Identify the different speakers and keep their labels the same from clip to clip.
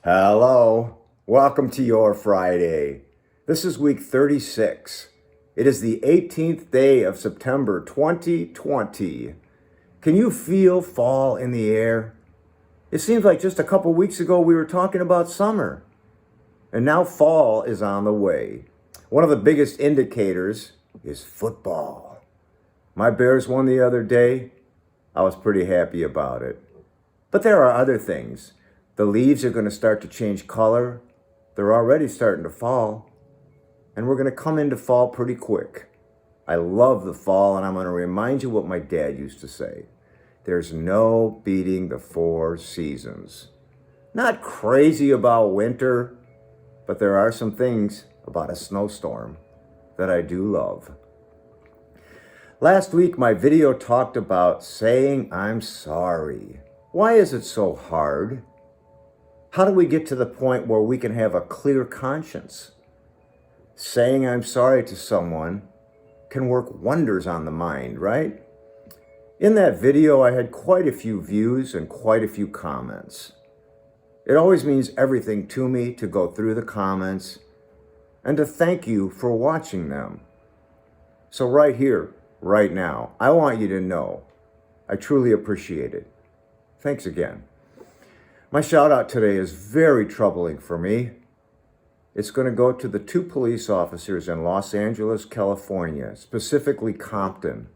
Speaker 1: Hello, welcome to your Friday. This is week 36. It is the 18th day of September 2020. Can you feel fall in the air? It seems like just a couple weeks ago we were talking about summer, and now fall is on the way. One of the biggest indicators is football. My Bears won the other day. I was pretty happy about it. But there are other things. The leaves are going to start to change color. They're already starting to fall. And we're going to come into fall pretty quick. I love the fall, and I'm going to remind you what my dad used to say. There's no beating the four seasons. Not crazy about winter, but there are some things about a snowstorm that I do love. Last week, my video talked about saying I'm sorry. Why is it so hard? How do we get to the point where we can have a clear conscience? Saying I'm sorry to someone can work wonders on the mind, right? In that video, I had quite a few views and quite a few comments. It always means everything to me to go through the comments and to thank you for watching them. So right here, right now, I want you to know I truly appreciate it. Thanks again. My shout out today is very troubling for me. It's going to go to the two police officers in Los Angeles, California, specifically Compton,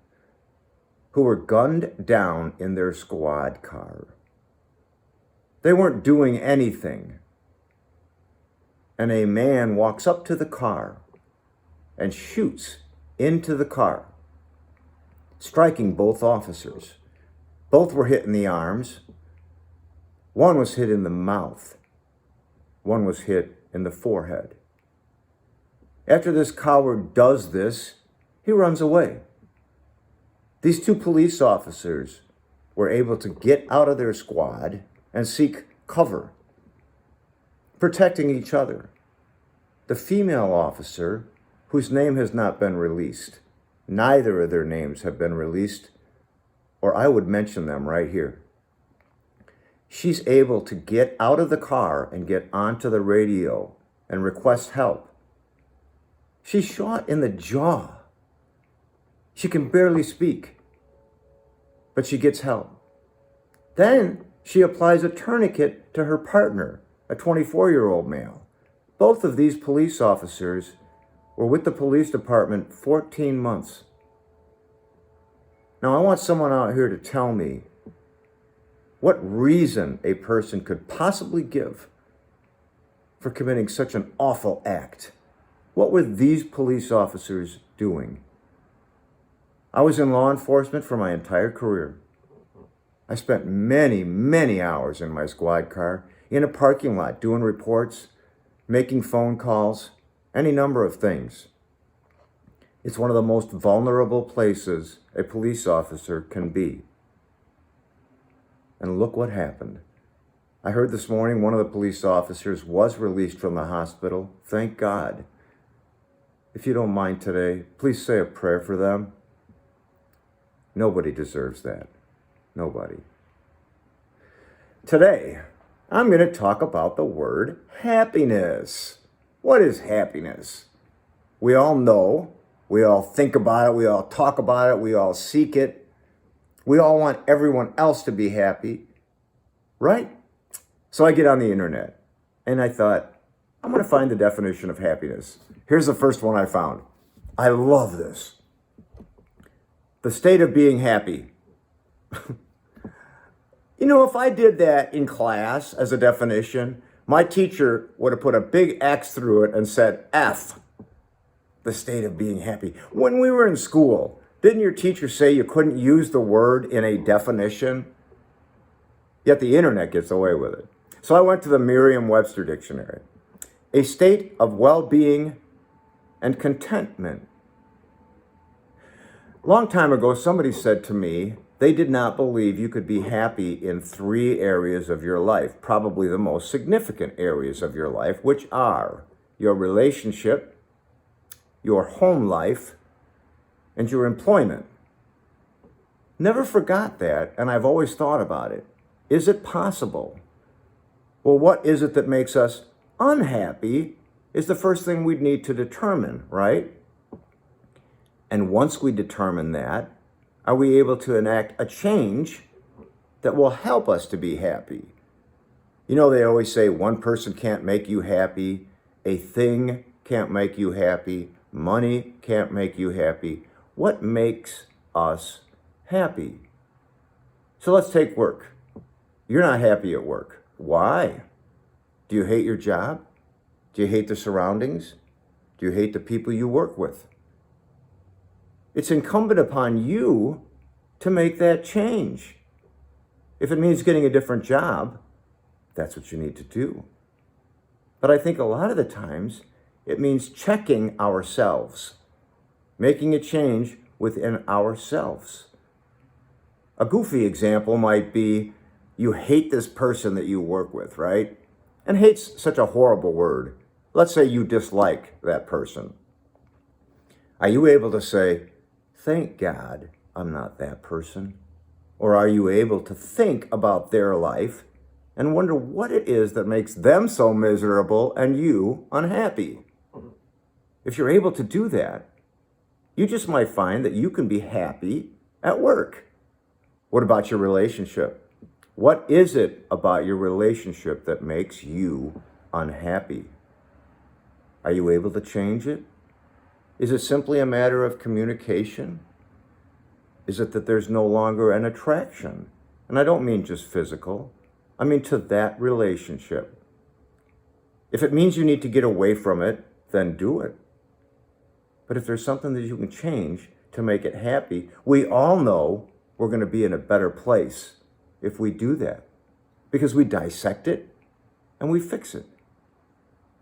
Speaker 1: who were gunned down in their squad car. They weren't doing anything. And a man walks up to the car and shoots into the car, striking both officers. Both were hit in the arms. One was hit in the mouth. One was hit in the forehead. After this coward does this, he runs away. These two police officers were able to get out of their squad and seek cover, protecting each other. The female officer, whose name has not been released, neither of their names have been released, or I would mention them right here. She's able to get out of the car and get onto the radio and request help. She's shot in the jaw. She can barely speak, but she gets help. Then she applies a tourniquet to her partner, a 24-year-old male. Both of these police officers were with the police department 14 months. Now, I want someone out here to tell me what reason a person could possibly give for committing such an awful act. What were these police officers doing? I was in law enforcement for my entire career. I spent many, many hours in my squad car, in a parking lot, doing reports, making phone calls, any number of things. It's one of the most vulnerable places a police officer can be. And look what happened. I heard this morning one of the police officers was released from the hospital. Thank God. If you don't mind today, please say a prayer for them. Nobody deserves that. Nobody. Today, I'm going to talk about the word happiness. What is happiness? We all know, we all think about it, we all talk about it, we all seek it. We all want everyone else to be happy, right? So I get on the internet and I thought, I'm going to find the definition of happiness. Here's the first one I found. I love this. The state of being happy. You know, if I did that in class as a definition, my teacher would have put a big X through it and said F, the state of being happy. When we were in school, didn't your teacher say you couldn't use the word in a definition? Yet the internet gets away with it. So I went to the Merriam-Webster dictionary. A state of well-being and contentment. A long time ago, somebody said to me, they did not believe you could be happy in 3 areas of your life, probably the most significant areas of your life, which are your relationship, your home life, and your employment. Never forgot that, and I've always thought about it. Is it possible Well, what is it that makes us unhappy is the first thing we'd need to determine, right? And once we determine that, are we able to enact a change that will help us to be happy? You know, they always say one person can't make you happy, a thing can't make you happy, money can't make you happy. What makes us happy? So let's take work. You're not happy at work. Why? Do you hate your job? Do you hate the surroundings? Do you hate the people you work with? It's incumbent upon you to make that change. If it means getting a different job, that's what you need to do. But I think a lot of the times it means checking ourselves, making a change within ourselves. A goofy example might be you hate this person that you work with, right? And hate's such a horrible word. Let's say you dislike that person. Are you able to say, thank God I'm not that person? Or are you able to think about their life and wonder what it is that makes them so miserable and you unhappy? If you're able to do that, you just might find that you can be happy at work. What about your relationship? What is it about your relationship that makes you unhappy? Are you able to change it? Is it simply a matter of communication? Is it that there's no longer an attraction? And I don't mean just physical. I mean to that relationship. If it means you need to get away from it, then do it. But if there's something that you can change to make it happy, we all know we're going to be in a better place if we do that, because we dissect it and we fix it.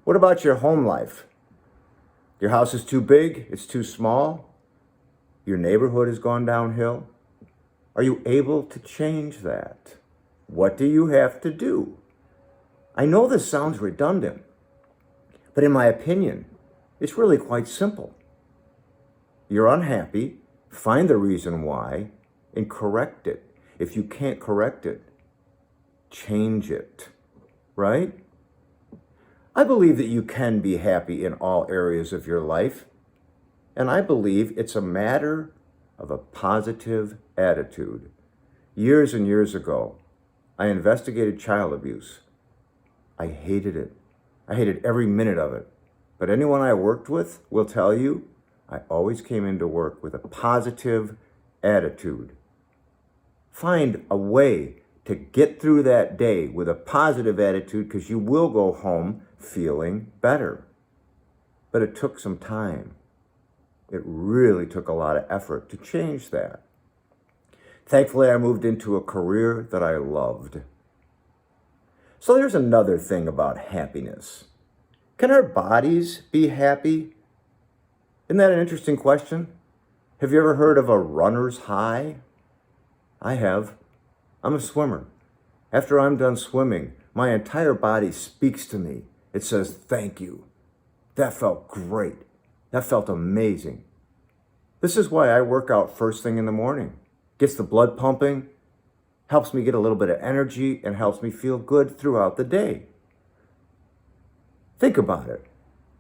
Speaker 1: What about your home life? Your house is too big, it's too small, your neighborhood has gone downhill. Are you able to change that? What do you have to do? I know this sounds redundant, but in my opinion, it's really quite simple. You're unhappy, find the reason why, and correct it. If you can't correct it, change it, right? I believe that you can be happy in all areas of your life, and I believe it's a matter of a positive attitude. Years and years ago, I investigated child abuse. I hated it. I hated every minute of it. But anyone I worked with will tell you, I always came into work with a positive attitude. Find a way to get through that day with a positive attitude, because you will go home feeling better. But it took some time. It really took a lot of effort to change that. Thankfully, I moved into a career that I loved. So there's another thing about happiness. Can our bodies be happy? Isn't that an interesting question? Have you ever heard of a runner's high? I have. I'm a swimmer. After I'm done swimming, my entire body speaks to me. It says, thank you. That felt great. That felt amazing. This is why I work out first thing in the morning. Gets the blood pumping, helps me get a little bit of energy, and helps me feel good throughout the day. Think about it.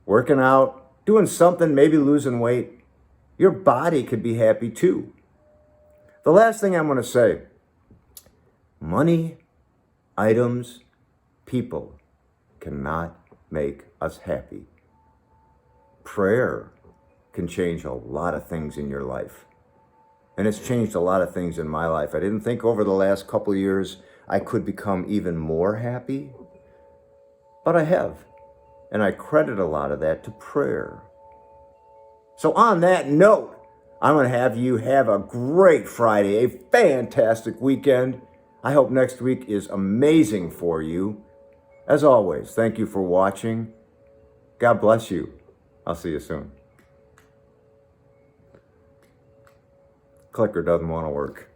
Speaker 1: Working out, doing something, maybe losing weight. Your body could be happy too. The last thing I'm going to say, money, items, people cannot make us happy. Prayer can change a lot of things in your life. And it's changed a lot of things in my life. I didn't think over the last couple of years I could become even more happy, but I have. And I credit a lot of that to prayer. So on that note, I'm going to have you have a great Friday, a fantastic weekend. I hope next week is amazing for you. As always, thank you for watching. God bless you. I'll see you soon. Clicker doesn't want to work.